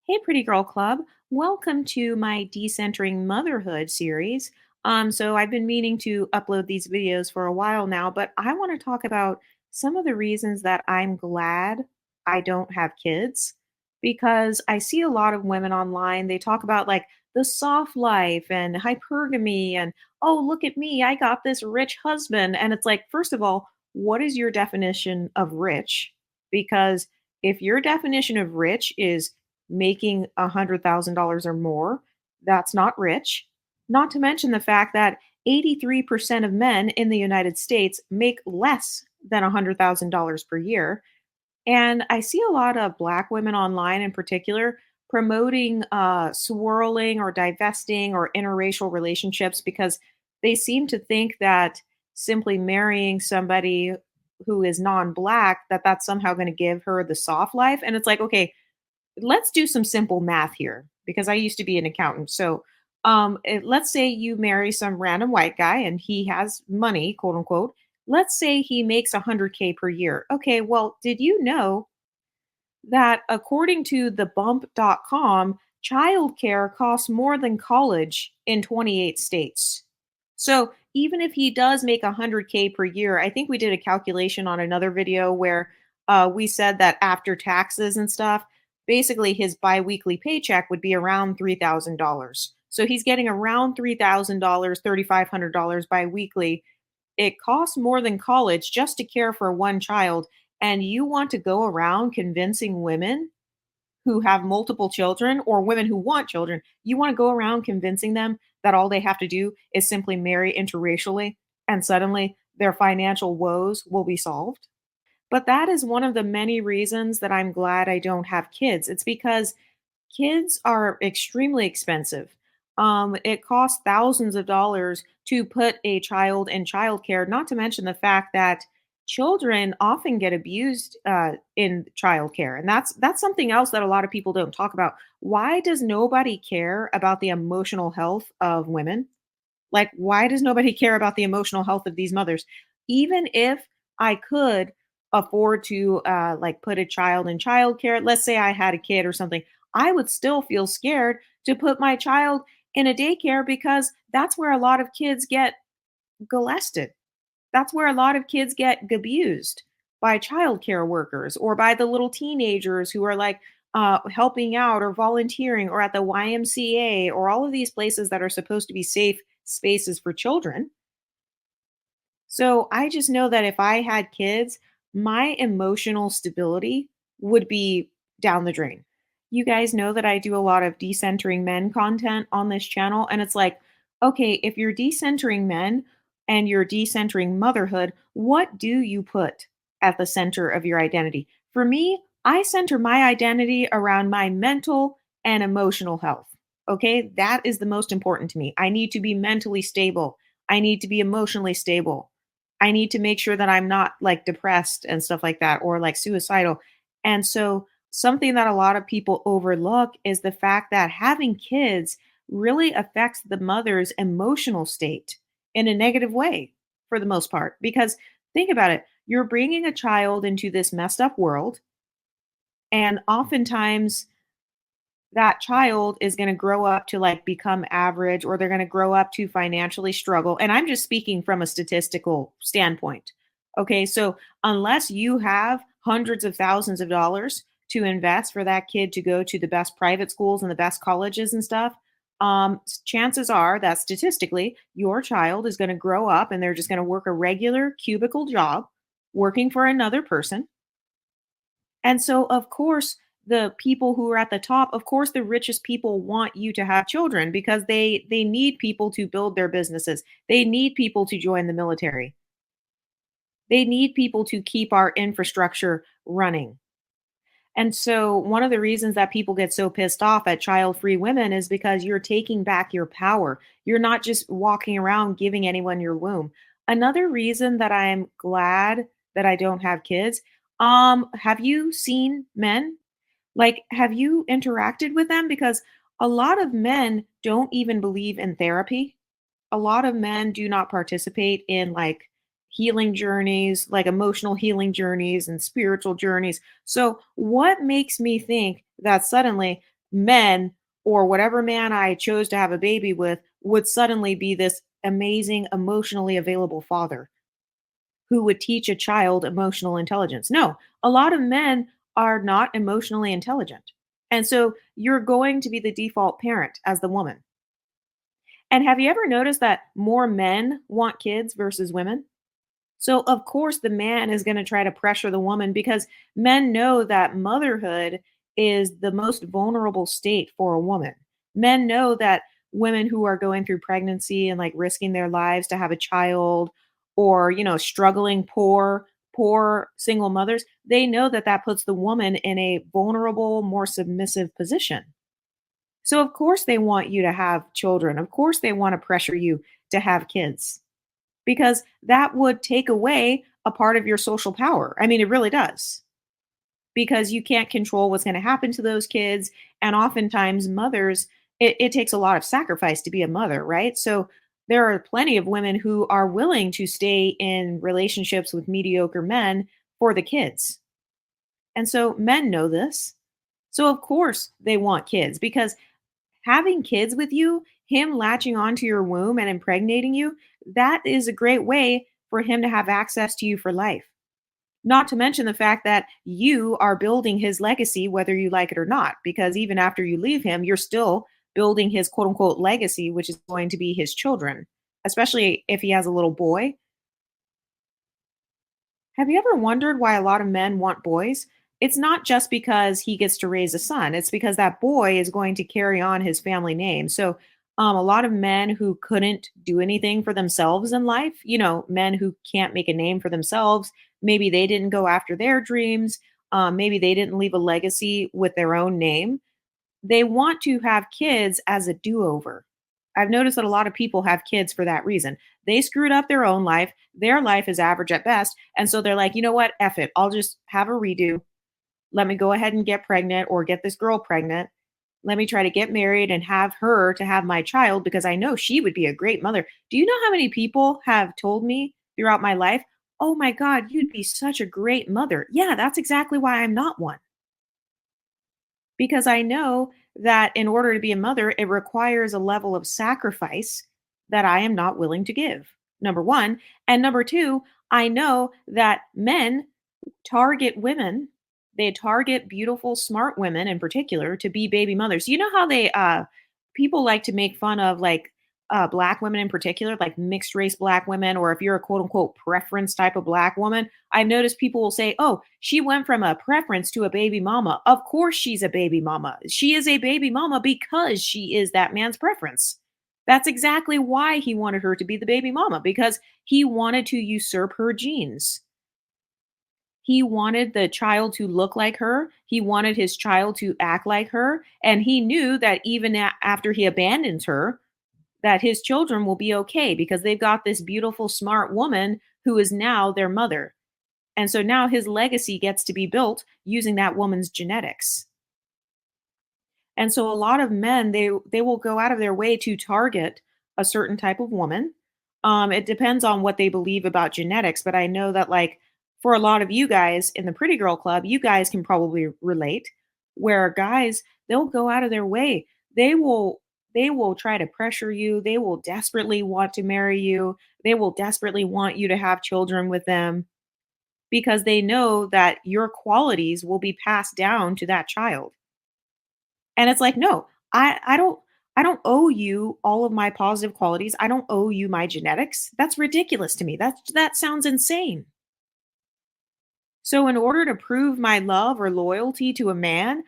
Hey, Pretty Girl Club. Welcome to my Decentering Motherhood series. So I've been meaning to upload these videos for a while now, but I want to talk about some of the reasons that I'm glad I don't have kids because I see a lot of women online. They talk about like the soft life and hypergamy and, oh, look at me, I got this rich husband. And it's like, first of all, what is your definition of rich? Because if your definition of rich is making $100,000 or more, that's not rich. Not to mention the fact that 83% of men in the United States make less than $100,000 per year. And I see a lot of Black women online in particular promoting swirling or divesting or interracial relationships because they seem to think that simply marrying somebody who is non-black that's somehow going to give her the soft life. And it's like, okay, let's do some simple math here because I used to be an accountant. So, let's say you marry some random white guy and he has money, quote unquote. Let's say he makes 100K per year. Okay, well, did you know that according to the bump.com, childcare costs more than college in 28 states? So even if he does make 100K per year, I think we did a calculation on another video where we said that after taxes and stuff, basically his biweekly paycheck would be around $3,000. So he's getting around $3,000, $3,500 biweekly. It costs more than college just to care for one child. And you want to go around convincing women who have multiple children or women who want children, you want to go around convincing them that all they have to do is simply marry interracially and suddenly their financial woes will be solved. But that is one of the many reasons that I'm glad I don't have kids. It's because kids are extremely expensive. It costs thousands of dollars to put a child in childcare, not to mention the fact that children often get abused in childcare. And that's something else that a lot of people don't talk about. Why does nobody care about the emotional health of women? Like, why does nobody care about the emotional health of these mothers? Even if I could afford to like put a child in childcare, let's say I had a kid or something, I would still feel scared to put my child in a daycare because that's where a lot of kids get molested. That's where a lot of kids get abused by childcare workers or by the little teenagers who are like helping out or volunteering or at the YMCA or all of these places that are supposed to be safe spaces for children. So I just know that if I had kids, my emotional stability would be down the drain. You guys know that I do a lot of decentering men content on this channel. And it's like, okay, if you're decentering men and you're decentering motherhood, what do you put at the center of your identity? For me, I center my identity around my mental and emotional health. Okay, that is the most important to me. I need to be mentally stable. I need to be emotionally stable. I need to make sure that I'm not like depressed and stuff like that or like suicidal. And so, something that a lot of people overlook is the fact that having kids really affects the mother's emotional state in a negative way for the most part. Because think about it, you're bringing a child into this messed up world, and oftentimes that child is going to grow up to like become average or they're going to grow up to financially struggle. And I'm just speaking from a statistical standpoint. Okay. So unless you have hundreds of thousands of dollars to invest for that kid to go to the best private schools and the best colleges and stuff, chances are that statistically your child is going to grow up and they're just going to work a regular cubicle job working for another person, and so, of course, the people who are at the top, of course, the richest people want you to have children because they need people to build their businesses. They need people to join the military. They need people to keep our infrastructure running. And so, one of the reasons that people get so pissed off at child-free women is because you're taking back your power. You're not just walking around giving anyone your womb. Another reason that I'm glad that I don't have kids, have you seen men? Like, have you interacted with them? Because a lot of men don't even believe in therapy. A lot of men do not participate in like healing journeys, like emotional healing journeys and spiritual journeys. So, what makes me think that suddenly men or whatever man I chose to have a baby with would suddenly be this amazing, emotionally available father who would teach a child emotional intelligence. No, a lot of men are not emotionally intelligent. And so you're going to be the default parent as the woman. And have you ever noticed that more men want kids versus women? So, of course, the man is going to try to pressure the woman because men know that motherhood is the most vulnerable state for a woman. Men know that women who are going through pregnancy and like risking their lives to have a child or, struggling poor single mothers, they know that that puts the woman in a vulnerable, more submissive position. So, of course, they want you to have children. Of course, they want to pressure you to have kids because that would take away a part of your social power. I mean, it really does because you can't control what's going to happen to those kids. And oftentimes, mothers, it takes a lot of sacrifice to be a mother, right? So, there are plenty of women who are willing to stay in relationships with mediocre men for the kids. And so, men know this. So, of course, they want kids because having kids with you, him latching onto your womb and impregnating you, that is a great way for him to have access to you for life. Not to mention the fact that you are building his legacy, whether you like it or not, because even after you leave him, you're still building his quote unquote legacy, which is going to be his children, especially if he has a little boy. Have you ever wondered why a lot of men want boys? It's not just because he gets to raise a son, it's because that boy is going to carry on his family name. So, a lot of men who couldn't do anything for themselves in life, men who can't make a name for themselves, maybe they didn't go after their dreams, maybe they didn't leave a legacy with their own name. They want to have kids as a do-over. I've noticed that a lot of people have kids for that reason. They screwed up their own life. Their life is average at best. And so they're like, you know what? F it. I'll just have a redo. Let me go ahead and get pregnant or get this girl pregnant. Let me try to get married and have her to have my child because I know she would be a great mother. Do you know how many people have told me throughout my life, oh my God, you'd be such a great mother? Yeah, that's exactly why I'm not one. Because I know that in order to be a mother, it requires a level of sacrifice that I am not willing to give. Number one. And number two, I know that men target women. They target beautiful, smart women in particular to be baby mothers. You know how people like to make fun of like black women in particular, like mixed race black women, or if you're a quote unquote preference type of black woman, I've noticed people will say, oh, she went from a preference to a baby mama. Of course, she's a baby mama. She is a baby mama because she is that man's preference. That's exactly why he wanted her to be the baby mama, because he wanted to usurp her genes. He wanted the child to look like her. He wanted his child to act like her. And he knew that even after he abandons her, that his children will be okay because they've got this beautiful, smart woman who is now their mother. And so now his legacy gets to be built using that woman's genetics. And so a lot of men, they will go out of their way to target a certain type of woman. It depends on what they believe about genetics, but I know that like for a lot of you guys in the Pretty Girl Club, you guys can probably relate where guys, they'll go out of their way. They will they will try to pressure you. They will desperately want to marry you. They will desperately want you to have children with them because they know that your qualities will be passed down to that child. And it's like, "No, I don't owe you all of my positive qualities. I don't owe you my genetics. That's ridiculous to me. That sounds insane." So in order to prove my love or loyalty to a man,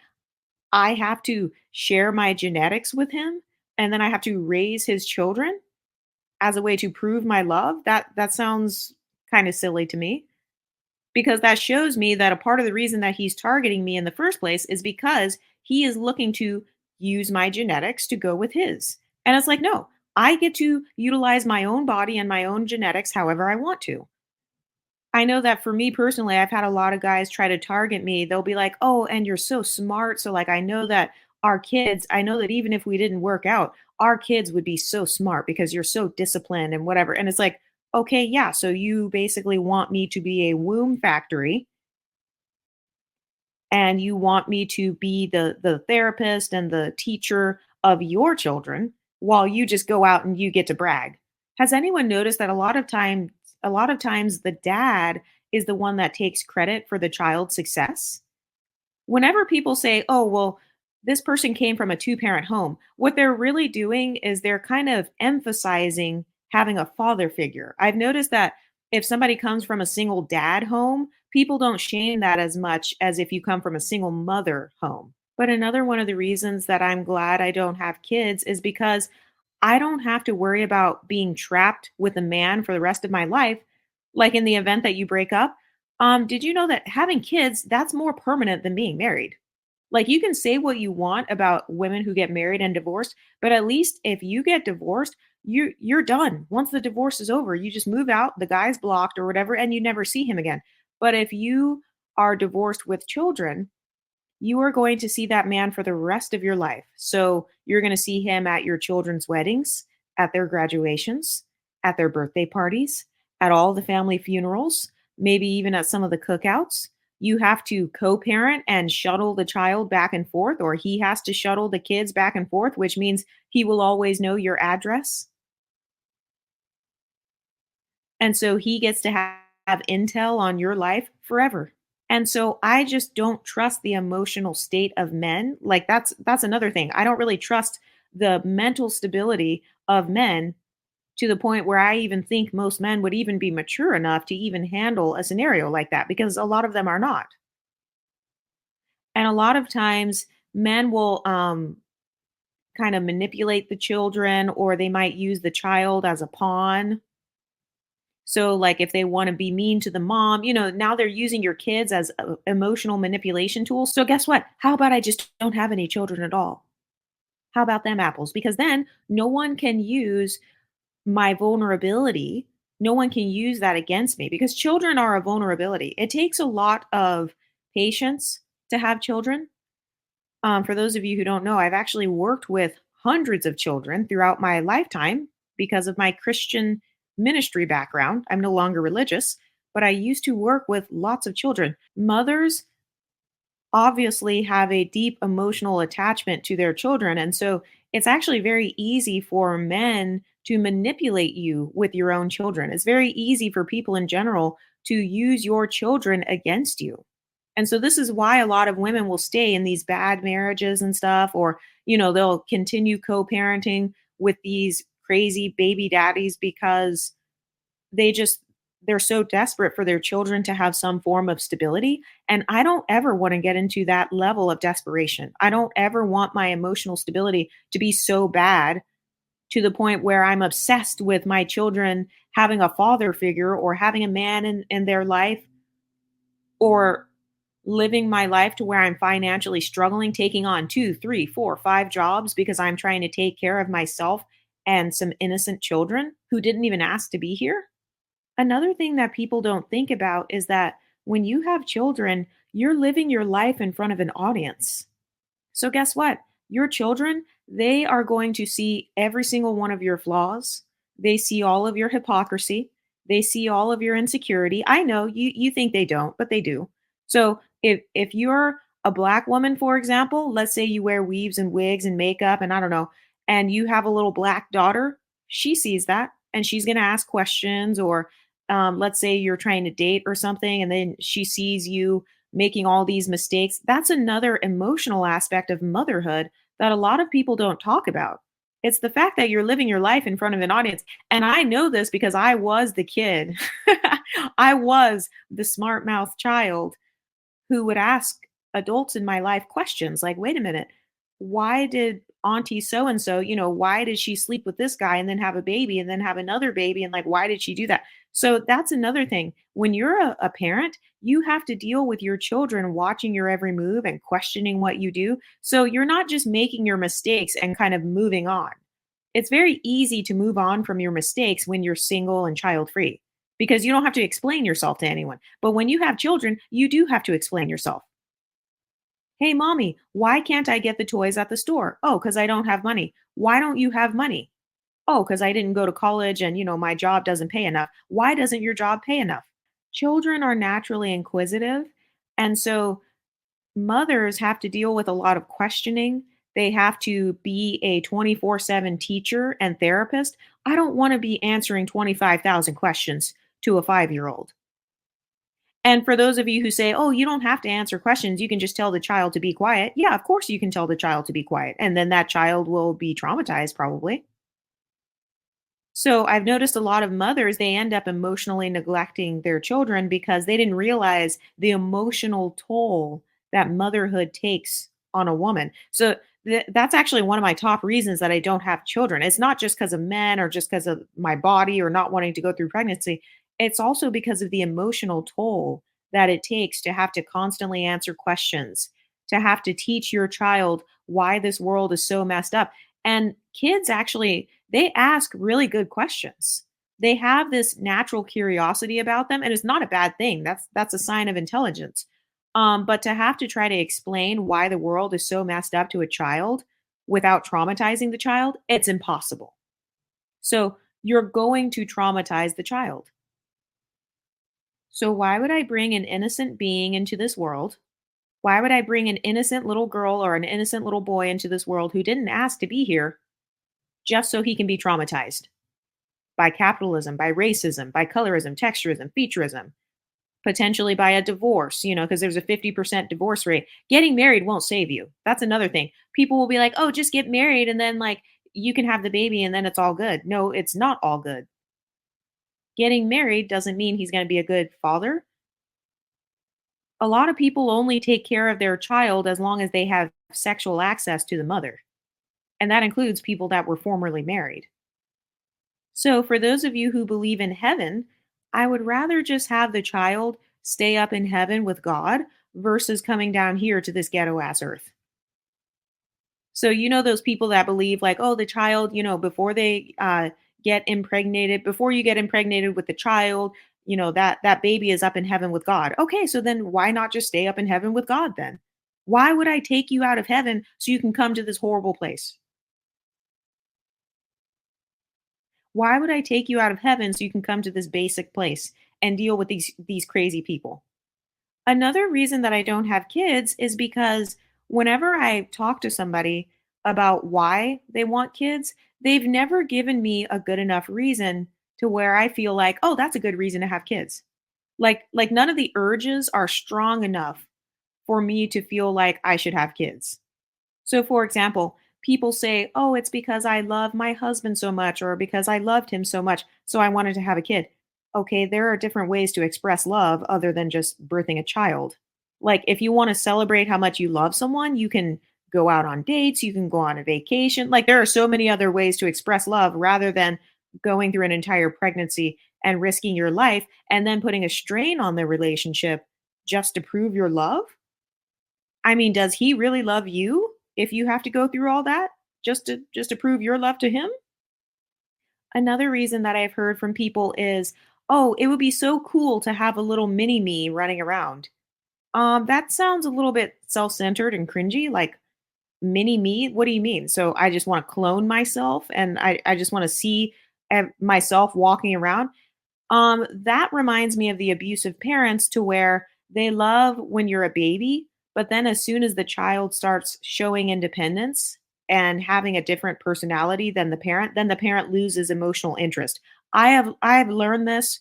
I have to share my genetics with him, and then I have to raise his children as a way to prove my love? That sounds kinda silly to me. Because that shows me that a part of the reason that he's targeting me in the first place is because he is looking to use my genetics to go with his. And it's like, no, I get to utilize my own body and my own genetics however I want to. I know that for me personally, I've had a lot of guys try to target me. They'll be like, oh, and you're so smart. So, like, I know that I know that even if we didn't work out, our kids would be so smart because you're so disciplined and whatever. And it's like, okay, yeah. So you basically want me to be a womb factory and you want me to be the therapist and the teacher of your children while you just go out and you get to brag. Has anyone noticed that a lot of times the dad is the one that takes credit for the child's success? Whenever people say, "Oh, well, this person came from a two-parent home," what they're really doing is they're kind of emphasizing having a father figure. I've noticed that if somebody comes from a single dad home, people don't shame that as much as if you come from a single mother home. But another one of the reasons that I'm glad I don't have kids is because I don't have to worry about being trapped with a man for the rest of my life. Like in the event that you break up, did you know that having kids, that's more permanent than being married? Like you can say what you want about women who get married and divorced, but at least if you get divorced, you're done. Once the divorce is over, you just move out, the guy's blocked or whatever, and you never see him again. But if you are divorced with children, you are going to see that man for the rest of your life. So you're going to see him at your children's weddings, at their graduations, at their birthday parties, at all the family funerals, maybe even at some of the cookouts. You have to co parent and shuttle the child back and forth, or he has to shuttle the kids back and forth, which means he will always know your address. And so he gets to have intel on your life forever. And so I just don't trust the emotional state of men. Like that's another thing. I don't really trust the mental stability of men to the point where I even think most men would even be mature enough to even handle a scenario like that because a lot of them are not. And a lot of times men will kind of manipulate the children or they might use the child as a pawn. So, like, if they wanna be mean to the mom, now they're using your kids as emotional manipulation tools. So guess what? How about I just don't have any children at all? How about them apples? Because then no one can use my vulnerability. No one can use that against me because children are a vulnerability. It takes a lot of patience to have children. For those of you who don't know, I've actually worked with hundreds of children throughout my lifetime because of my Christian ministry background. I'm no longer religious, but I used to work with lots of children. Mothers obviously have a deep emotional attachment to their children. And so it's actually very easy for men to manipulate you with your own children. It's very easy for people in general to use your children against you. And so this is why a lot of women will stay in these bad marriages and stuff, or, they'll continue co parenting with these crazy baby daddies because they just they're so desperate for their children to have some form of stability, and I don't ever wanna get into that level of desperation. I don't ever want my emotional stability to be so bad to the point where I'm obsessed with my children having a father figure or having a man in their life, or living my life to where I'm financially struggling, taking on 2, 3, 4, 5 jobs because I'm trying to take care of myself and some innocent children who didn't even ask to be here. Another thing that people don't think about is that when you have children, you're living your life in front of an audience. So guess what? Your children, they are going to see every single one of your flaws. They see all of your hypocrisy. They see all of your insecurity. I know you think they don't, but they do. So if you're a black woman, for example, let's say you wear weaves and wigs and makeup and I don't know, and you have a little black daughter, she sees that and she's going to ask questions. Or let's say you're trying to date or something and then she sees you making all these mistakes. That's another emotional aspect of motherhood that a lot of people don't talk about. It's the fact that you're living your life in front of an audience. And I know this because I was the kid. I was the smart mouth child who would ask adults in my life questions like, wait a minute, why did Auntie so and so, why did she sleep with this guy and then have a baby and then have another baby? And like, why did she do that? So that's another thing. When you're a parent, you have to deal with your children watching your every move and questioning what you do. So you're not just making your mistakes and kind of moving on. It's very easy to move on from your mistakes when you're single and child free because you don't have to explain yourself to anyone. But when you have children, you do have to explain yourself. Hey, mommy, why can't I get the toys at the store? Oh, because I don't have money. Why don't you have money? Oh, because I didn't go to college and, my job doesn't pay enough. Why doesn't your job pay enough? Children are naturally inquisitive. And so Mothers have to deal with a lot of questioning. They have to be a 24/7 teacher and therapist. I don't want to be answering 25,000 questions to a 5-year-old. And for those of you who say, "Oh, you don't have to answer questions, you can just tell the child to be quiet." Yeah, of course you can tell the child to be quiet, and then that child will be traumatized probably. So I've noticed a lot of mothers, they end up emotionally neglecting their children because they didn't realize the emotional toll that motherhood takes on a woman. So that's actually one of my top reasons that I don't have children. It's not just because of men or just because of my body or not wanting to go through pregnancy. It's also because of the emotional toll that it takes to have to constantly answer questions, to have to teach your child why this world is so messed up. And kids actually, they ask really good questions. They have this natural curiosity about them, and it's not a bad thing. That's a sign of intelligence. But to have to try to explain why the world is so messed up to a child without traumatizing the child, it's impossible. So you're going to traumatize the child. So why would I bring an innocent being into this world? Why would I bring an innocent little girl or an innocent little boy into this world who didn't ask to be here just so he can be traumatized by capitalism, by racism, by colorism, texturism, featureism, potentially by a divorce, because there's a 50% divorce rate. Getting married won't save you. That's another thing. People will be like, oh, just get married and then like you can have the baby and then it's all good. No, it's not all good. Getting married doesn't mean he's going to be a good father. A lot of people only take care of their child as long as they have sexual access to the mother. And that includes people that were formerly married. So, for those of you who believe in heaven, I would rather just have the child stay up in heaven with God versus coming down here to this ghetto ass earth. So, those people that believe, like, oh, the child, before they get impregnated, before you get impregnated with the child, that baby is up in heaven with God. Okay, so then why not just stay up in heaven with God then? Why would I take you out of heaven so you can come to this horrible place? Why would I take you out of heaven so you can come to this basic place and deal with these crazy people? Another reason that I don't have kids is because whenever I talk to somebody about why they want kids, they've never given me a good enough reason to where I feel like, "Oh, that's a good reason to have kids." Like none of the urges are strong enough for me to feel like I should have kids. So, for example, people say, oh, it's because I love my husband so much or because I loved him so much. So I wanted to have a kid. Okay, there are different ways to express love other than just birthing a child. Like, if you want to celebrate how much you love someone, you can go out on dates, you can go on a vacation. Like, there are so many other ways to express love rather than going through an entire pregnancy and risking your life and then putting a strain on the relationship just to prove your love. I mean, does he really love you if you have to go through all that just to prove your love to him? Another reason that I've heard from people is, "Oh, it would be so cool to have a little mini me running around." That sounds a little bit self-centered and cringy, like, "Mini me? What do you mean?" So I just wanna clone myself and I just wanna see myself walking around? That reminds me of the abusive parents to where they love when you're a baby, but then as soon as the child starts showing independence and having a different personality than the parent, then the parent loses emotional interest. I have learned this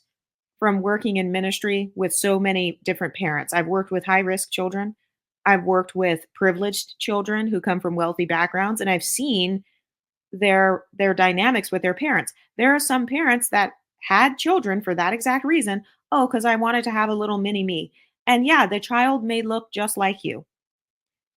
from working in ministry with so many different parents. I've worked with high-risk children. I've worked with privileged children who come from wealthy backgrounds, and I've seen their dynamics with their parents. There are some parents that had children for that exact reason. Oh, because I wanted to have a little mini me. And yeah, the child may look just like you.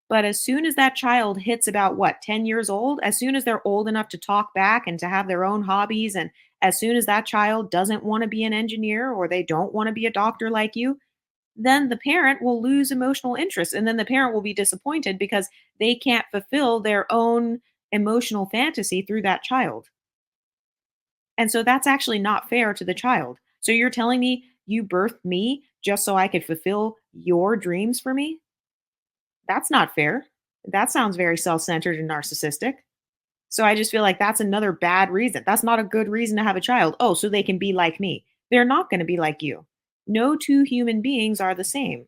But as soon as that child hits about what, 10 years old, as soon as they're old enough to talk back and to have their own hobbies, and as soon as that child doesn't want to be an engineer or they don't want to be a doctor like you, then the parent will lose emotional interest. And then the parent will be disappointed because they can't fulfill their own emotional fantasy through that child. And so that's actually not fair to the child. So you're telling me you birthed me just so I could fulfill your dreams for me? That's not fair. That sounds very self centered and narcissistic. So I just feel like that's another bad reason. That's not a good reason to have a child. Oh, so they can be like me. They're not going to be like you. No two human beings are the same.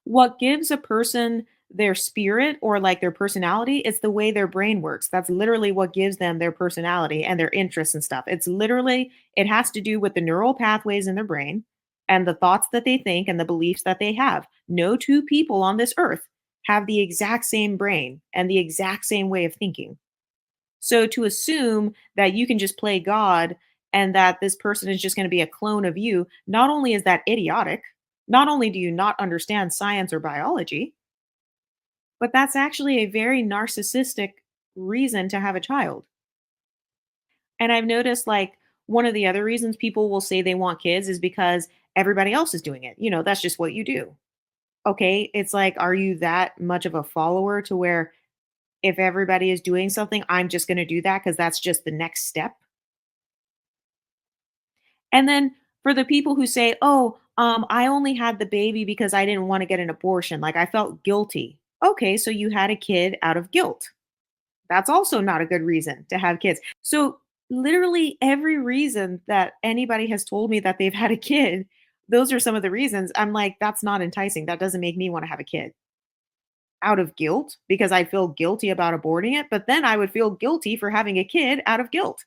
What gives a person their spirit or like their personality, it's the way their brain works. That's literally what gives them their personality and their interests and stuff. It's literally, it has to do with the neural pathways in their brain and the thoughts that they think and the beliefs that they have. No two people on this earth have the exact same brain and the exact same way of thinking. So to assume that you can just play God and that this person is just going to be a clone of you, not only is that idiotic, not only do you not understand science or biology, but that's actually a very narcissistic reason to have a child. And I've noticed like one of the other reasons people will say they want kids is because everybody else is doing it. That's just what you do. Okay. It's like, are you that much of a follower to where if everybody is doing something, I'm just going to do that because that's just the next step? And then for the people who say, "Oh, I only had the baby because I didn't want to get an abortion. Like I felt guilty." Okay, so you had a kid out of guilt. That's also not a good reason to have kids. So literally every reason that anybody has told me that they've had a kid, those are some of the reasons. I'm like, that's not enticing. That doesn't make me want to have a kid out of guilt because I feel guilty about aborting it, but then I would feel guilty for having a kid out of guilt.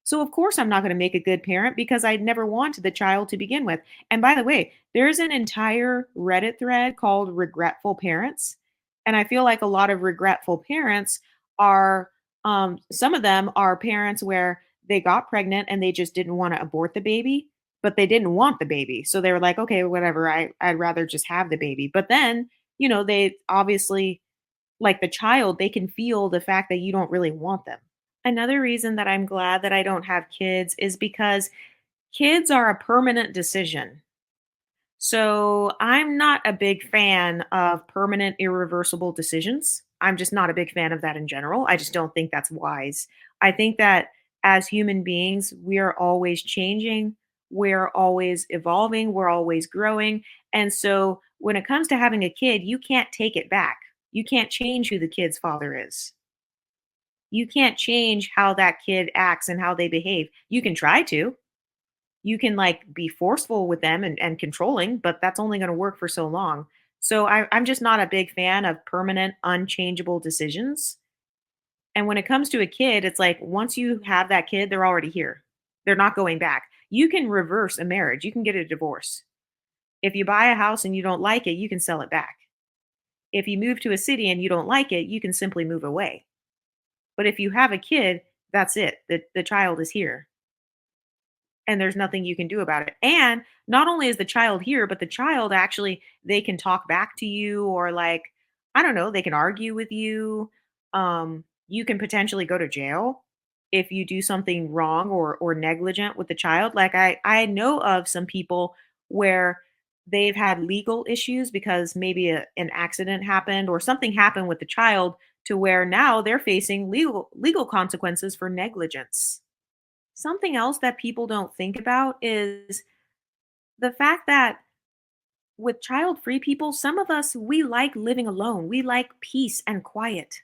So of course I'm not going to make a good parent because I never wanted the child to begin with. And by the way, there's an entire Reddit thread called regretful parents. And I feel like a lot of regretful parents are some of them are parents where they got pregnant and they just didn't want to abort the baby, but they didn't want the baby. So they were like, okay, whatever, I'd rather just have the baby. But then, they obviously like the child, they can feel the fact that you don't really want them. Another reason that I'm glad that I don't have kids is because kids are a permanent decision. So I'm not a big fan of permanent, irreversible decisions. I'm just not a big fan of that in general. I just don't think that's wise. I think that as human beings, we are always changing, we're always evolving, we're always growing. And so when it comes to having a kid, you can't take it back. You can't change who the kid's father is. You can't change how that kid acts and how they behave. You can try to. You can like be forceful with them and controlling, but that's only going to work for so long. So I'm just not a big fan of permanent, unchangeable decisions. And when it comes to a kid, it's like once you have that kid, they're already here. They're not going back. You can reverse a marriage. You can get a divorce. If you buy a house and you don't like it, you can sell it back. If you move to a city and you don't like it, you can simply move away. But if you have a kid, that's it. The child is here and there's nothing you can do about it. And not only is the child here, but the child actually they can talk back to you or like I don't know, they can argue with you. You can potentially go to jail if you do something wrong or negligent with the child. Like I know of some people where they've had legal issues because maybe an accident happened or something happened with the child to where now they're facing legal consequences for negligence. Something else that people don't think about is the fact that with child-free people, some of us we like living alone. We like peace and quiet.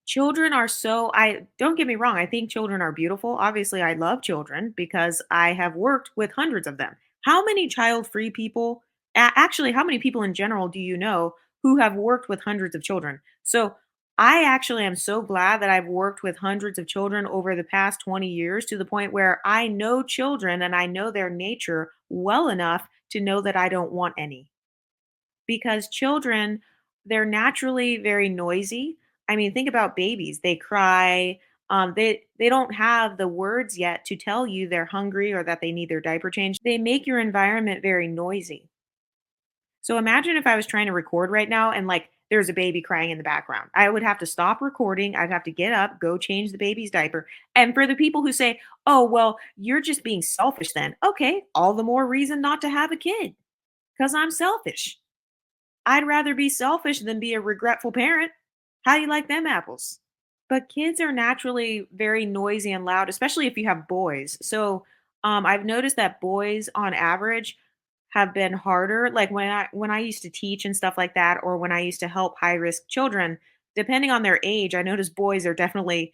Children are so I don't get me wrong, I think children are beautiful. Obviously, I love children because I have worked with hundreds of them. How many child-free people actually, how many people in general do you know who have worked with hundreds of children? So, I actually am so glad that I've worked with hundreds of children over the past 20 years to the point where I know children and I know their nature well enough to know that I don't want any because children they're naturally very noisy. I mean, think about babies. They cry. They don't have the words yet to tell you they're hungry or that they need their diaper changed. They make your environment very noisy. So imagine if I was trying to record right now and like there's a baby crying in the background. I would have to stop recording. I'd have to get up, go change the baby's diaper. And for the people who say, "Oh, well, you're just being selfish then." Okay, all the more reason not to have a kid cuz I'm selfish. I'd rather be selfish than be a regretful parent. How do you like them apples? But kids are naturally very noisy and loud, especially if you have boys. So, I've noticed that boys on average have been harder. Like when I used to teach and stuff like that, or when I used to help high risk children, depending on their age, I noticed boys are definitely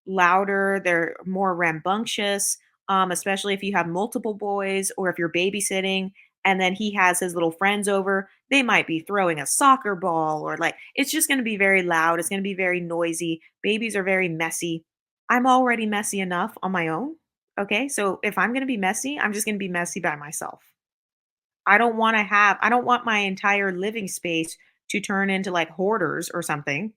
louder. They're more rambunctious, especially if you have multiple boys or if you're babysitting. And then he has his little friends over. They might be throwing a soccer ball or like it's just going to be very loud. It's going to be very noisy. Babies are very messy. I'm already messy enough on my own. Okay. So if I'm going to be messy, I'm just going to be messy by myself. I don't want my entire living space to turn into like hoarders or something,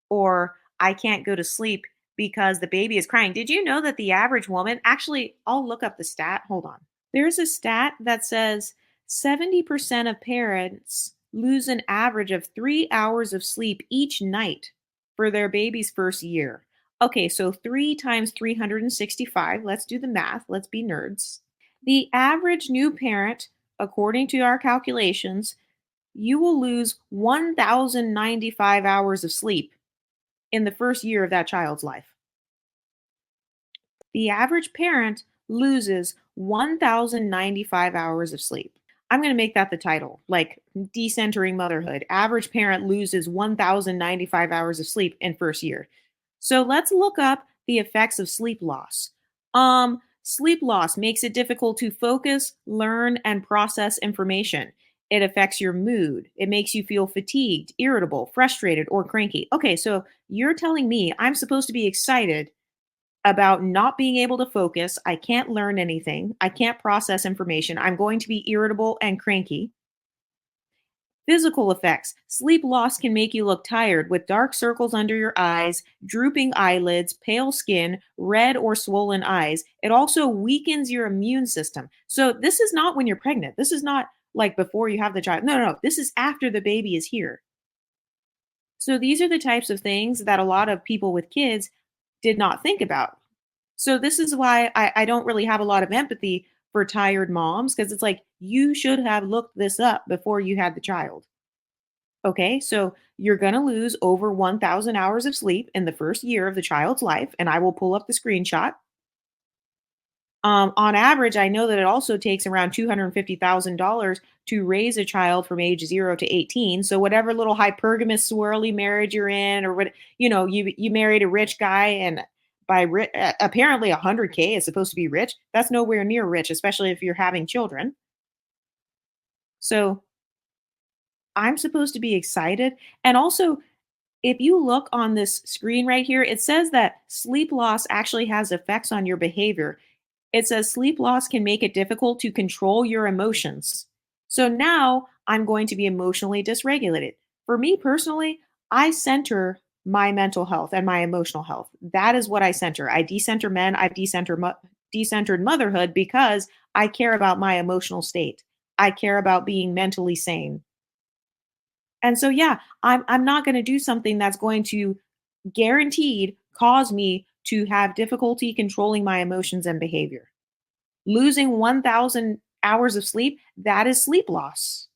or I can't go to sleep because the baby is crying. Did you know that the average woman, actually, I'll look up the stat. Hold on. There's a stat that says 70% of parents lose an average of 3 hours of sleep each night for their baby's first year. Okay, so 3 times 365. Let's do the math. Let's be nerds. The average new parent, according to our calculations, you will lose 1,095 hours of sleep in the first year of that child's life. The average parent loses 1,095 hours of sleep. I'm going to make that the title, like decentering motherhood. Average parent loses 1,095 hours of sleep in first year. So let's look up the effects of sleep loss. Sleep loss makes it difficult to focus, learn, and process information. It affects your mood. It makes you feel fatigued, irritable, frustrated, or cranky. Okay, so you're telling me I'm supposed to be excited about not being able to focus. I can't learn anything. I can't process information. I'm going to be irritable and cranky. Physical effects. Sleep loss can make you look tired with dark circles under your eyes, drooping eyelids, pale skin, red or swollen eyes. It also weakens your immune system. So, this is not when you're pregnant. This is not like before you have the child. No, no, no. This is after the baby is here. So, these are the types of things that a lot of people with kids did not think about. So this is why I don't really have a lot of empathy for tired moms because it's like you should have looked this up before you had the child. Okay, so you're going to lose over 1,000 hours of sleep in the first year of the child's life, and I will pull up the screenshot. On average, I know that it also takes around $250,000 to raise a child from age 0 to 18. So whatever little hypergamous swirly marriage you're in, or what you married a rich guy, and apparently 100K is supposed to be rich. That's nowhere near rich, especially if you're having children. So I'm supposed to be excited, and also if you look on this screen right here, it says that sleep loss actually has effects on your behavior. It says sleep loss can make it difficult to control your emotions. So now I'm going to be emotionally dysregulated. For me personally, I center my mental health and my emotional health. That is what I center. I decenter men, I've decentered motherhood because I care about my emotional state. I care about being mentally sane. And so yeah, I'm not going to do something that's going to guaranteed cause me to have difficulty controlling my emotions and behavior. Losing 1,000 hours of sleep, that is sleep loss.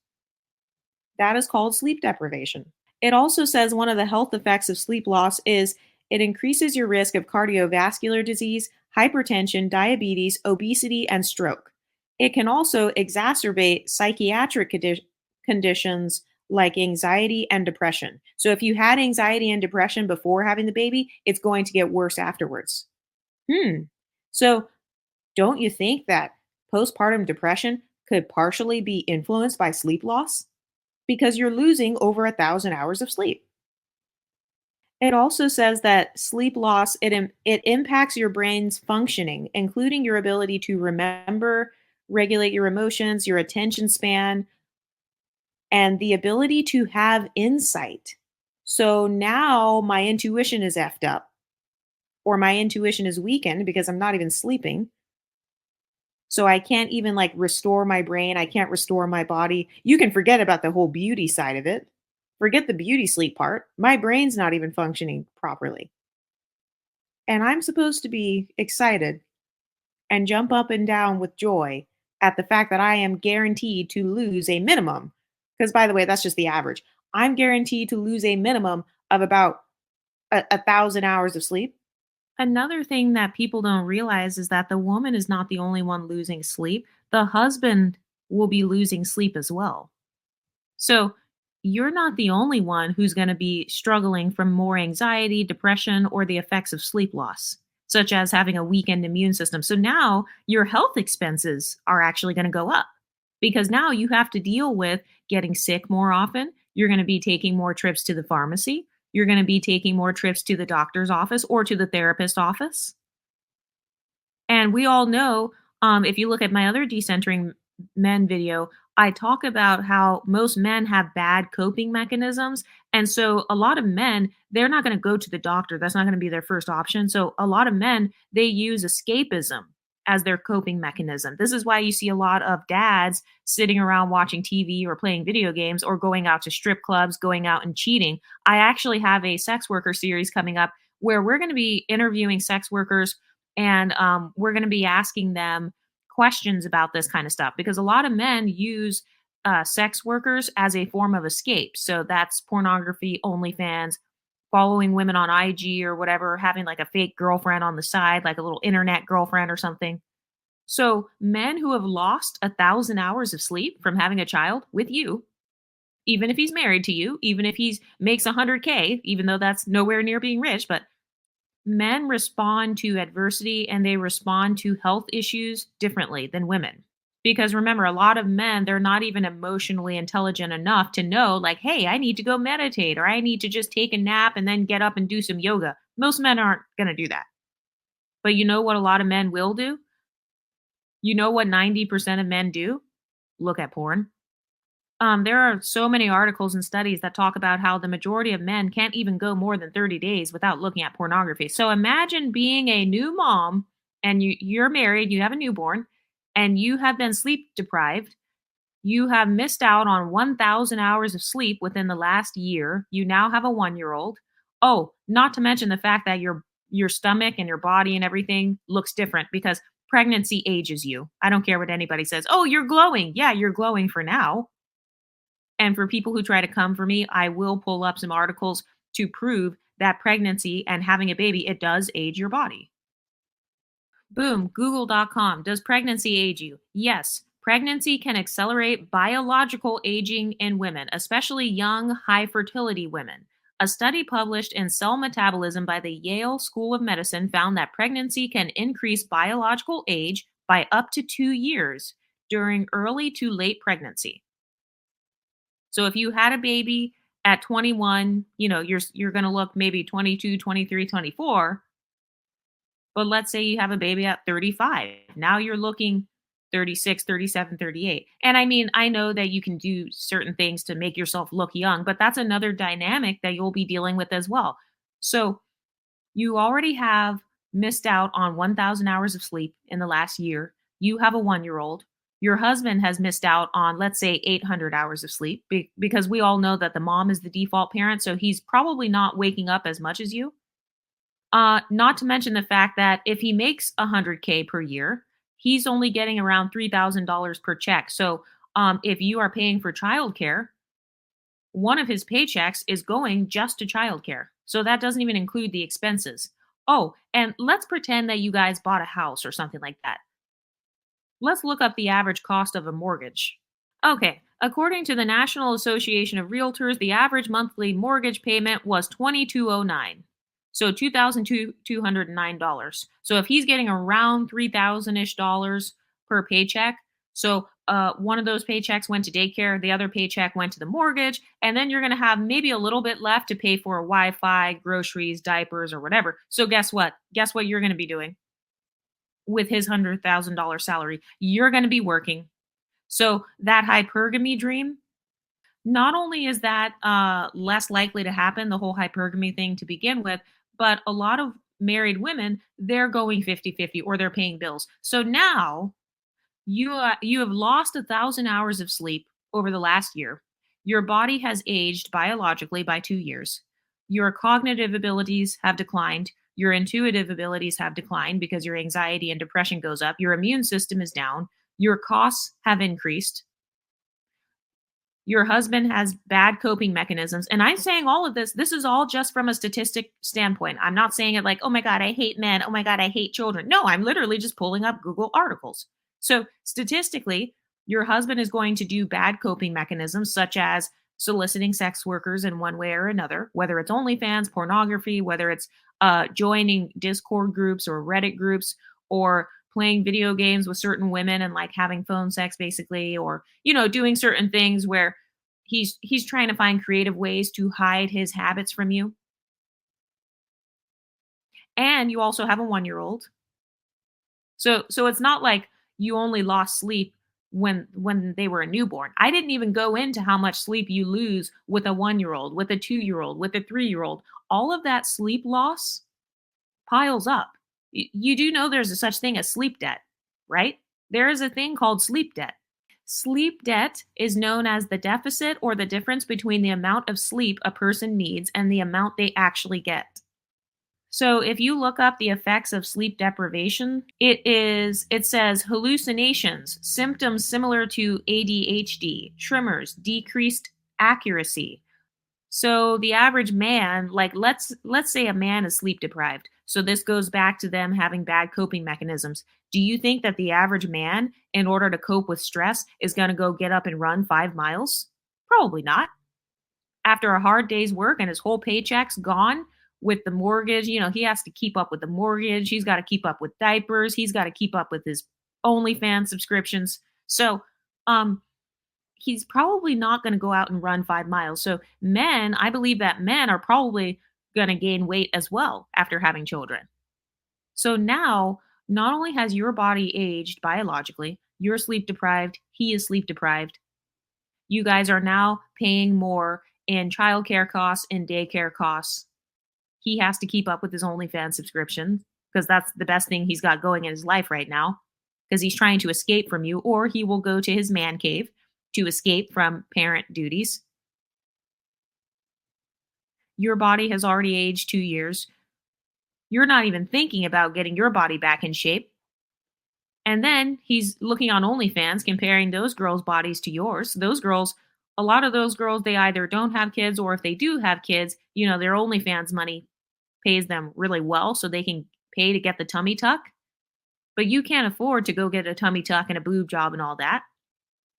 That is called sleep deprivation. It also says one of the health effects of sleep loss is it increases your risk of cardiovascular disease, hypertension, diabetes, obesity, and stroke. It can also exacerbate psychiatric conditions like anxiety and depression. So if you had anxiety and depression before having the baby, it's going to get worse afterwards. Hmm. So don't you think that postpartum depression could partially be influenced by sleep loss? Because you're losing over 1,000 hours of sleep. It also says that sleep loss it impacts your brain's functioning, including your ability to remember, regulate your emotions, your attention span, and the ability to have insight. So now my intuition is effed up, or my intuition is weakened because I'm not even sleeping. So I can't even like restore my brain. I can't restore my body. You can forget about the whole beauty side of it. Forget the beauty sleep part. My brain's not even functioning properly. And I'm supposed to be excited and jump up and down with joy at the fact that I am guaranteed to lose a minimum. Because, by the way, that's just the average. I'm guaranteed to lose a minimum of about 1,000 hours of sleep. Another thing that people don't realize is that the woman is not the only one losing sleep. The husband will be losing sleep as well. So you're not the only one who's going to be struggling from more anxiety, depression, or the effects of sleep loss, such as having a weakened immune system. So now your health expenses are actually going to go up. because now you have to deal with getting sick more often. You're going to be taking more trips to the pharmacy. You're going to be taking more trips to the doctor's office or to the therapist office. And we all know, if you look at my other decentering men video, I talk about how most men have bad coping mechanisms. And so a lot of men, they're not going to go to the doctor. That's not going to be their first option. So a lot of men, they use escapism as their coping mechanism. This is why you see a lot of dads sitting around watching TV or playing video games or going out to strip clubs, going out and cheating. I actually have a sex worker series coming up where we're going to be interviewing sex workers and we're going to be asking them questions about this kind of stuff because a lot of men use sex workers as a form of escape. So that's pornography, OnlyFans, following women on IG or whatever, having like a fake girlfriend on the side, like a little internet girlfriend or something. So men who have lost 1,000 hours of sleep from having a child with you, even if he's married to you, even if he makes 100K, even though that's nowhere near being rich, but men respond to adversity and they respond to health issues differently than women. Because remember, a lot of men, they're not even emotionally intelligent enough to know, like, hey, I need to go meditate or I need to just take a nap and then get up and do some yoga. Most men aren't going to do that. But you know what a lot of men will do? You know what 90% of men do? Look at porn. There are so many articles and studies that talk about how the majority of men can't even go more than 30 days without looking at pornography. So imagine being a new mom and you're married, you have a newborn, and you have been sleep deprived. You have missed out on 1,000 hours of sleep within the last year. You now have a 1-year old. Oh, not to mention the fact that your stomach and your body and everything looks different because pregnancy ages you. I don't care what anybody says. Oh, you're glowing. Yeah, you're glowing for now. And for people who try to come for me, I will pull up some articles to prove that pregnancy and having a baby, it does age your body. Boom, google.com. Does pregnancy age you? Yes. Pregnancy can accelerate biological aging in women, especially young, high fertility women. A study published in Cell Metabolism by the Yale School of Medicine found that pregnancy can increase biological age by up to 2 years during early to late pregnancy. So if you had a baby at 21, you're going to look maybe 22, 23, 24. But let's say you have a baby at 35. Now you're looking 36, 37, 38. And I mean, I know that you can do certain things to make yourself look young, but that's another dynamic that you'll be dealing with as well. So you already have missed out on 1,000 hours of sleep in the last year. You have a 1-year old. Your husband has missed out on, let's say, 800 hours of sleep because we all know that the mom is the default parent. So he's probably not waking up as much as you. Not to mention the fact that if he makes 100K per year, he's only getting around $3,000 per check. So if you are paying for childcare, one of his paychecks is going just to childcare. So that doesn't even include the expenses. Oh, and let's pretend that you guys bought a house or something like that. Let's look up the average cost of a mortgage. Okay, according to the National Association of Realtors, the average monthly mortgage payment was 2209. So $2,209. So if he's getting around 3,000-ish dollars per paycheck, so one of those paychecks went to daycare, the other paycheck went to the mortgage, and then you're going to have maybe a little bit left to pay for Wi-Fi, groceries, diapers, or whatever. So guess what? Guess what you're going to be doing with his $100,000 salary? You're going to be working. So that hypergamy dream, not only is that less likely to happen, the whole hypergamy thing to begin with, but a lot of married women, they're going 50-50 or they're paying bills. So now you have lost 1,000 hours of sleep over the last year. Your body has aged biologically by 2 years. Your cognitive abilities have declined. Your intuitive abilities have declined because your anxiety and depression goes up. Your immune system is down. Your costs have increased. Your husband has bad coping mechanisms. And I'm saying all of this, this is all just from a statistic standpoint. I'm not saying it like, oh my God, I hate men. Oh my God, I hate children. No, I'm literally just pulling up Google articles. So statistically, your husband is going to do bad coping mechanisms such as soliciting sex workers in one way or another, whether it's OnlyFans, pornography, whether it's joining Discord groups or Reddit groups, or playing video games with certain women and like having phone sex basically, or doing certain things where he's trying to find creative ways to hide his habits from you. And you also have a 1-year-old. So it's not like you only lost sleep when they were a newborn. I didn't even go into how much sleep you lose with a 1-year-old, with a 2-year-old, with a 3-year-old. All of that sleep loss piles up. You do know there's a such thing as sleep debt, right? There is a thing called sleep debt. Sleep debt is known as the deficit or the difference between the amount of sleep a person needs and the amount they actually get. So if you look up the effects of sleep deprivation, it says hallucinations, symptoms similar to ADHD, tremors, decreased accuracy. So the average man, like let's say a man is sleep deprived. So this goes back to them having bad coping mechanisms. Do you think that the average man, in order to cope with stress, is going to go get up and run 5 miles? Probably not. After a hard day's work and his whole paycheck's gone with the mortgage, he has to keep up with the mortgage. He's got to keep up with diapers. He's got to keep up with his OnlyFans subscriptions. So, he's probably not going to go out and run 5 miles. So, I believe that men are probably going to gain weight as well after having children. So now, not only has your body aged biologically, you're sleep deprived, he is sleep deprived. You guys are now paying more in childcare costs and daycare costs. He has to keep up with his OnlyFans subscription because that's the best thing he's got going in his life right now because he's trying to escape from you, or he will go to his man cave to escape from parent duties. Your body has already aged 2 years. You're not even thinking about getting your body back in shape. And then he's looking on OnlyFans, comparing those girls' bodies to yours. Those girls, a lot of those girls, they either don't have kids, or if they do have kids, their OnlyFans money pays them really well so they can pay to get the tummy tuck. But you can't afford to go get a tummy tuck and a boob job and all that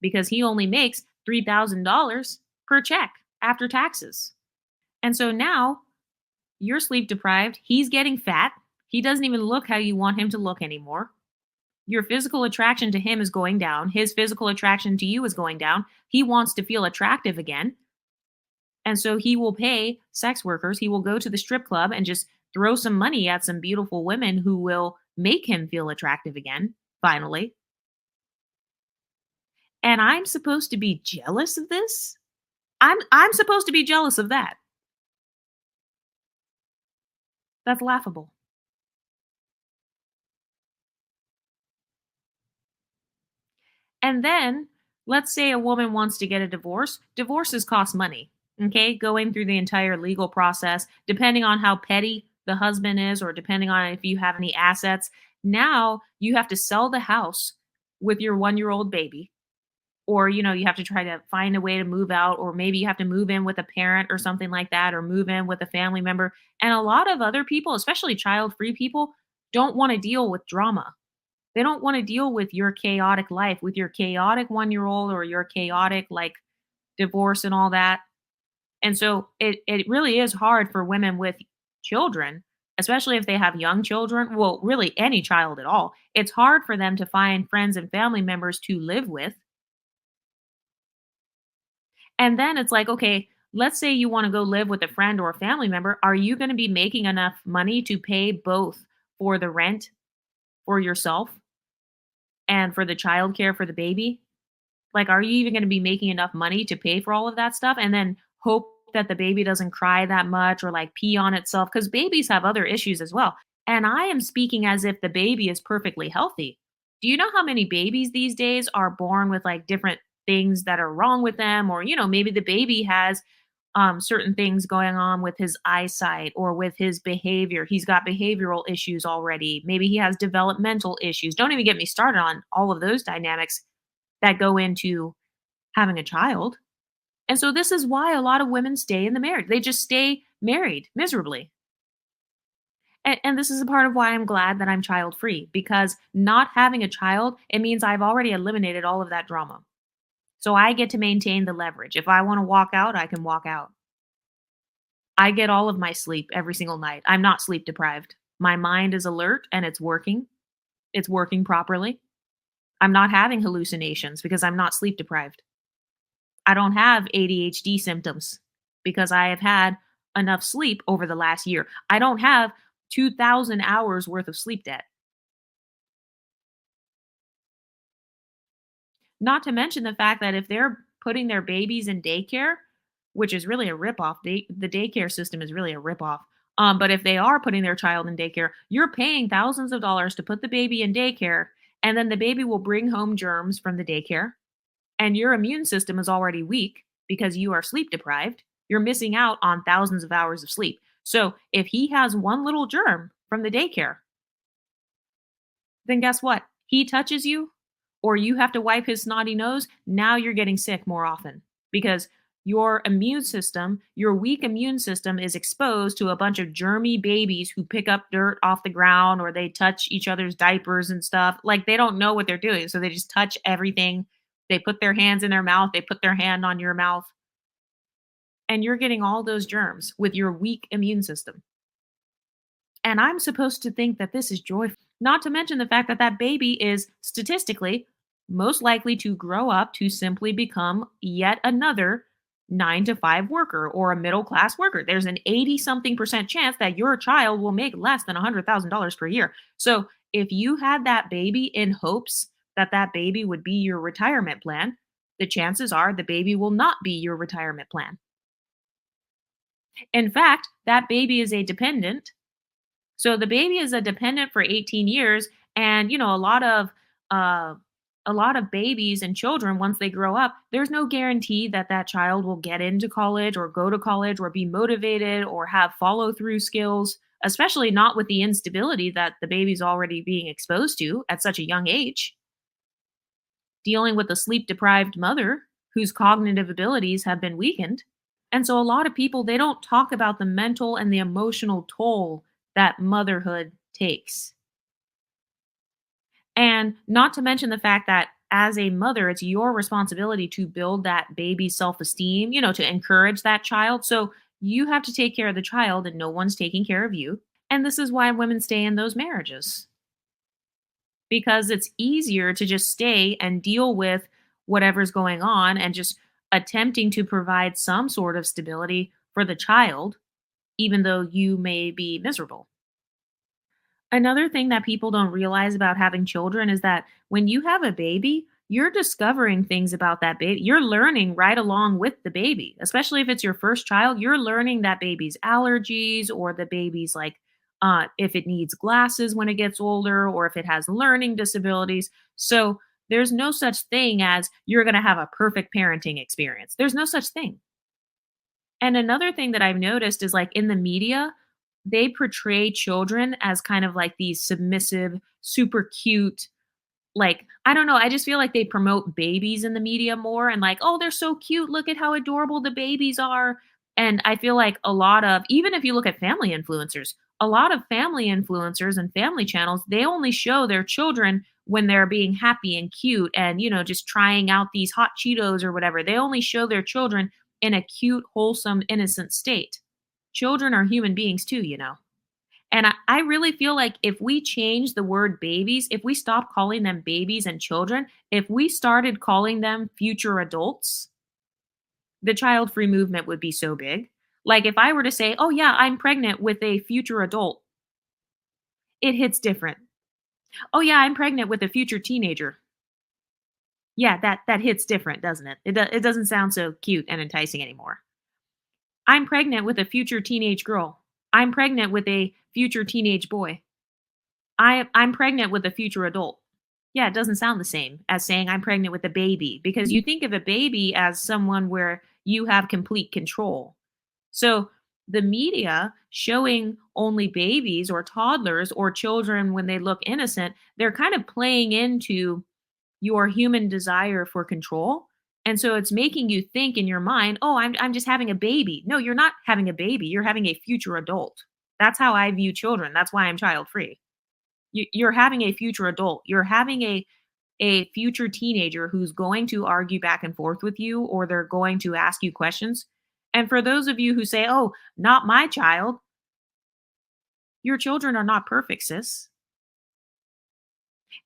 because he only makes $3,000 per check after taxes. And so now you're sleep deprived. He's getting fat. He doesn't even look how you want him to look anymore. Your physical attraction to him is going down. His physical attraction to you is going down. He wants to feel attractive again. And so he will pay sex workers. He will go to the strip club and just throw some money at some beautiful women who will make him feel attractive again, finally. And I'm supposed to be jealous of this? I'm supposed to be jealous of that. That's laughable. And then let's say a woman wants to get a divorce. Divorces cost money. Okay, going through the entire legal process, depending on how petty the husband is, or depending on if you have any assets. Now you have to sell the house with your 1-year-old baby, or you have to try to find a way to move out, or maybe you have to move in with a parent or something like that, or move in with a family member. And a lot of other people, especially child-free people, don't want to deal with drama. They don't want to deal with your chaotic life, with your chaotic 1-year-old, or your chaotic like divorce and all that. And so it really is hard for women with children, especially if they have young children. Well, really any child at all. It's hard for them to find friends and family members to live with. And then it's like, okay, let's say you want to go live with a friend or a family member. Are you going to be making enough money to pay both for the rent for yourself and for the childcare for the baby? Like, are you even going to be making enough money to pay for all of that stuff and then hope that the baby doesn't cry that much or like pee on itself? Because babies have other issues as well. And I am speaking as if the baby is perfectly healthy. Do you know how many babies these days are born with like different things that are wrong with them? Or, maybe the baby has certain things going on with his eyesight or with his behavior. He's got behavioral issues already. Maybe he has developmental issues. Don't even get me started on all of those dynamics that go into having a child. And so this is why a lot of women stay in the marriage. They just stay married miserably. And this is a part of why I'm glad that I'm child free, because not having a child, it means I've already eliminated all of that drama. So I get to maintain the leverage. If I want to walk out, I can walk out. I get all of my sleep every single night. I'm not sleep deprived. My mind is alert and it's working. It's working properly. I'm not having hallucinations because I'm not sleep deprived. I don't have ADHD symptoms because I have had enough sleep over the last year. I don't have 2,000 hours worth of sleep debt. Not to mention the fact that if they're putting their babies in daycare, which is really a ripoff, the daycare system is really a ripoff. But if they are putting their child in daycare, you're paying thousands of dollars to put the baby in daycare, and then the baby will bring home germs from the daycare, and your immune system is already weak because you are sleep deprived. You're missing out on thousands of hours of sleep. So if he has one little germ from the daycare, then guess what? He touches you or you have to wipe his snotty nose. Now you're getting sick more often because your immune system, your weak immune system is exposed to a bunch of germy babies who pick up dirt off the ground or they touch each other's diapers and stuff. Like they don't know what they're doing. So they just touch everything. They put their hands in their mouth, they put their hand on your mouth, and you're getting all those germs with your weak immune system. And I'm supposed to think that this is joyful. Not to mention the fact that that baby is statistically most likely to grow up to simply become yet another 9 to 5 worker or a middle class worker. There's an 80 something percent chance that your child will make less than $100,000 per year. So if you had that baby in hopes that that baby would be your retirement plan, the chances are the baby will not be your retirement plan. In fact, that baby is a dependent, so the baby is a dependent for 18 years, and uh, a lot of babies and children once they grow up, there's no guarantee that that child will get into college or go to college or be motivated or have follow through skills, especially not with the instability that the baby's already being exposed to at such a young age, dealing with a sleep deprived mother whose cognitive abilities have been weakened. And so a lot of people they don't talk about the mental and the emotional toll that motherhood takes. And not to mention the fact that as a mother, it's your responsibility to build that baby's self-esteem, to encourage that child. So you have to take care of the child and no one's taking care of you. And this is why women stay in those marriages because it's easier to just stay and deal with whatever's going on and just attempting to provide some sort of stability for the child, even though you may be miserable. Another thing that people don't realize about having children is that when you have a baby, you're discovering things about that baby. You're learning right along with the baby, especially if it's your first child. You're learning that baby's allergies or the baby's if it needs glasses when it gets older or if it has learning disabilities. So there's no such thing as you're going to have a perfect parenting experience. There's no such thing. And another thing that I've noticed is like in the media, they portray children as kind of like these submissive, super cute, like, I don't know, I just feel like they promote babies in the media more and like, "Oh, they're so cute. Look at how adorable the babies are." And I feel like a lot of even if you look at family influencers, a lot of family influencers and family channels, they only show their children when they're being happy and cute and, just trying out these hot Cheetos or whatever. They only show their children in a cute, wholesome, innocent state. Children are human beings too. And I really feel like if we change the word babies, if we stop calling them babies and children, if we started calling them future adults, the child free movement would be so big. Like if I were to say, oh, yeah, I'm pregnant with a future adult, it hits different. Oh, yeah, I'm pregnant with a future teenager. Yeah, that hits different, doesn't it? It doesn't sound so cute and enticing anymore. I'm pregnant with a future teenage girl. I'm pregnant with a future teenage boy. I'm pregnant with a future adult. Yeah, it doesn't sound the same as saying I'm pregnant with a baby because you think of a baby as someone where you have complete control. So the media showing only babies or toddlers or children when they look innocent, they're kind of playing into your human desire for control. And so it's making you think in your mind, oh, I'm just having a baby. No, you're not having a baby. You're having a future adult. That's how I view children. That's why I'm child free. You're having a future adult. You're having a future teenager who's going to argue back and forth with you or they're going to ask you questions. And for those of you who say, oh, not my child, your children are not perfect, sis.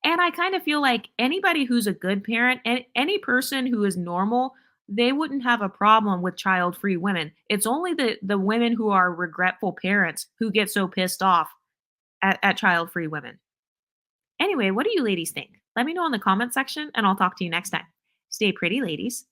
And I kind of feel like anybody who's a good parent and any person who is normal, they wouldn't have a problem with child-free women. It's only the women who are regretful parents who get so pissed off at child-free women. Anyway, what do you ladies think? Let me know in the comment section and I'll talk to you next time. Stay pretty, ladies.